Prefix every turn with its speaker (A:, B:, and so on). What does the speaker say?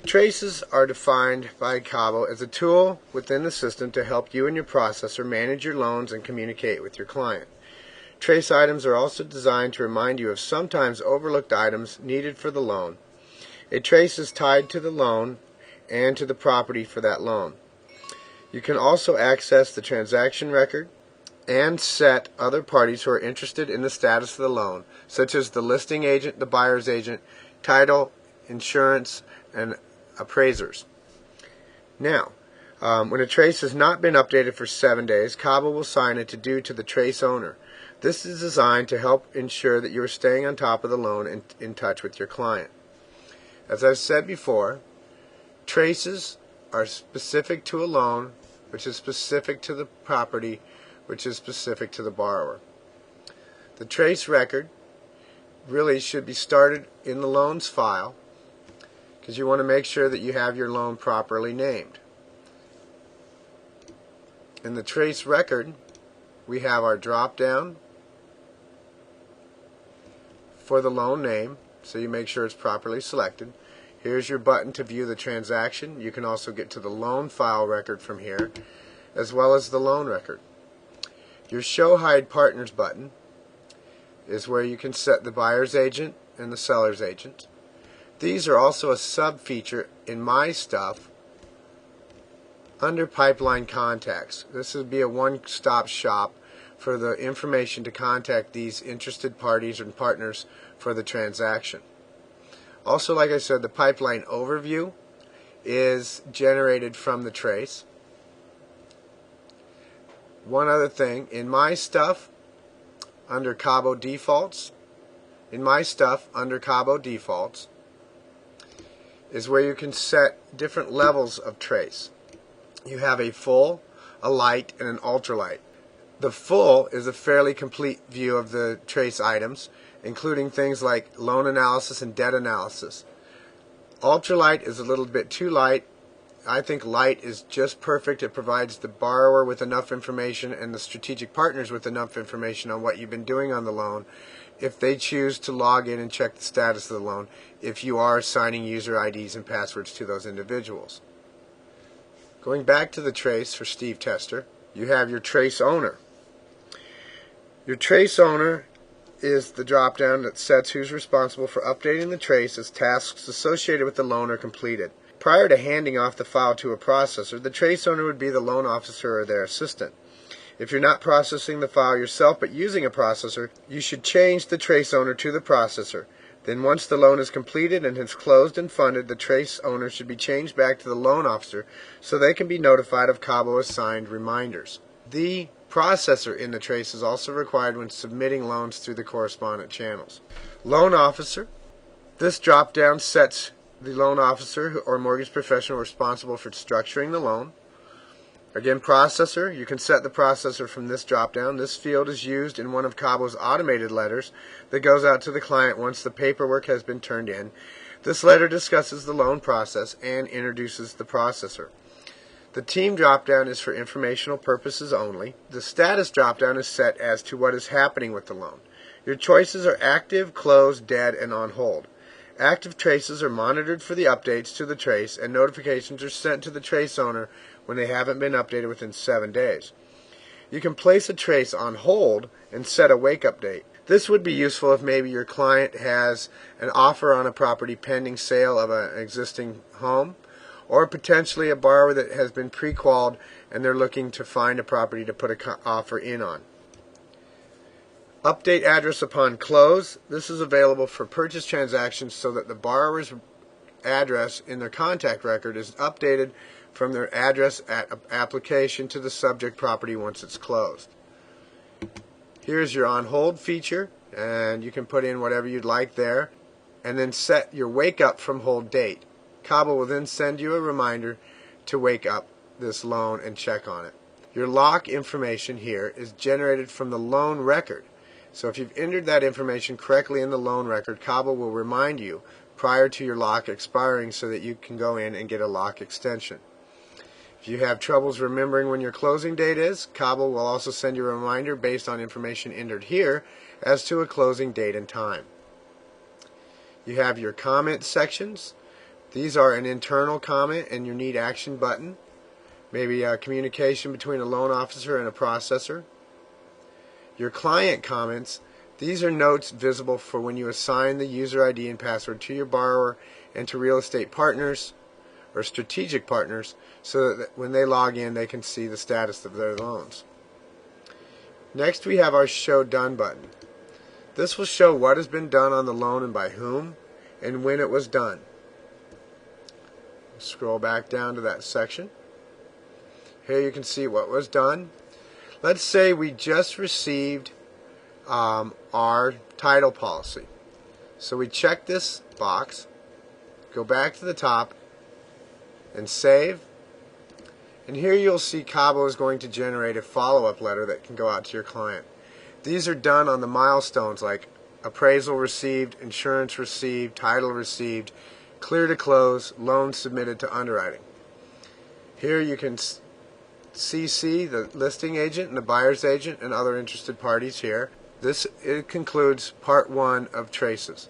A: Traces are defined by Cabo as a tool within the system to help you and your processor manage your loans and communicate with your client. Trace items are also designed to remind you of sometimes overlooked items needed for the loan. A trace is tied to the loan and to the property for that loan. You can also access the transaction record and set other parties who are interested in the status of the loan, such as the listing agent, the buyer's agent, title, insurance, and appraisers. Now, when a trace has not been updated for 7 days, Cabo will assign it to due to the trace owner. This is designed to help ensure that you are staying on top of the loan and in touch with your client. As I've said before, traces are specific to a loan, which is specific to the property, which is specific to the borrower. The trace record really should be started in the loans file, because you want to make sure that you have your loan properly named. In the trace record, we have our drop down for the loan name, so you make sure it's properly selected. Here's your button to view the transaction. You can also get to the loan file record from here, as well as the loan record. Your Show Hide Partners button is where you can set the buyer's agent and the seller's agent. These are also a sub-feature in My Stuff under Pipeline Contacts. This would be a one-stop shop for the information to contact these interested parties and partners for the transaction. Also, like I said, the pipeline overview is generated from the trace. One other thing, in My Stuff under Cabo Defaults, is where you can set different levels of trace. You have a full, a light, and an ultralight. The full is a fairly complete view of the trace items, including things like loan analysis and debt analysis. Ultralight is a little bit too light. I think light is just perfect. It provides the borrower with enough information and the strategic partners with enough information on what you've been doing on the loan if they choose to log in and check the status of the loan, if you are assigning user IDs and passwords to those individuals. Going back to the trace for Steve Tester, you have your trace owner. Your trace owner is the drop-down that sets who's responsible for updating the trace as tasks associated with the loan are completed. Prior to handing off the file to a processor, the trace owner would be the loan officer or their assistant. If you're not processing the file yourself but using a processor, you should change the trace owner to the processor. Then once the loan is completed and has closed and funded, the trace owner should be changed back to the loan officer so they can be notified of Cabo assigned reminders. The processor in the trace is also required when submitting loans through the correspondent channels. Loan officer. This drop-down sets the loan officer or mortgage professional responsible for structuring the loan. Again, processor. You can set the processor from this drop-down. This field is used in one of Cabo's automated letters that goes out to the client once the paperwork has been turned in. This letter discusses the loan process and introduces the processor. The team drop-down is for informational purposes only. The status drop-down is set as to what is happening with the loan. Your choices are active, closed, dead, and on hold. Active traces are monitored for the updates to the trace, and notifications are sent to the trace owner when they haven't been updated within 7 days. You can place a trace on hold and set a wake-up date. This would be useful if maybe your client has an offer on a property pending sale of an existing home, or potentially a borrower that has been pre-qualified and they're looking to find a property to put an offer in on. Update address upon close. This is available for purchase transactions so that the borrower's address in their contact record is updated from their address at application to the subject property once it's closed. Here's your on hold feature, and you can put in whatever you'd like there and then set your wake up from hold date. Cabo will then send you a reminder to wake up this loan and check on it. Your lock information here is generated from the loan record. So if you've entered that information correctly in the loan record, Cabo will remind you prior to your lock expiring so that you can go in and get a lock extension. If you have troubles remembering when your closing date is, Cabo will also send you a reminder based on information entered here as to a closing date and time. You have your comment sections. These are an internal comment and your need action button, maybe a communication between a loan officer and a processor. Your client comments, these are notes visible for when you assign the user ID and password to your borrower and to real estate partners or strategic partners so that when they log in they can see the status of their loans. Next we have our Show Done button. This will show what has been done on the loan and by whom and when it was done. Scroll back down to that section. Here you can see what was done. Let's say we just received our title policy. So we check this box, go back to the top, and save. And here you'll see Cabo is going to generate a follow-up letter that can go out to your client. These are done on the milestones like appraisal received, insurance received, title received, clear to close, loan submitted to underwriting. Here you can CC the listing agent and the buyer's agent and other interested parties here. It concludes part 1 of Traces.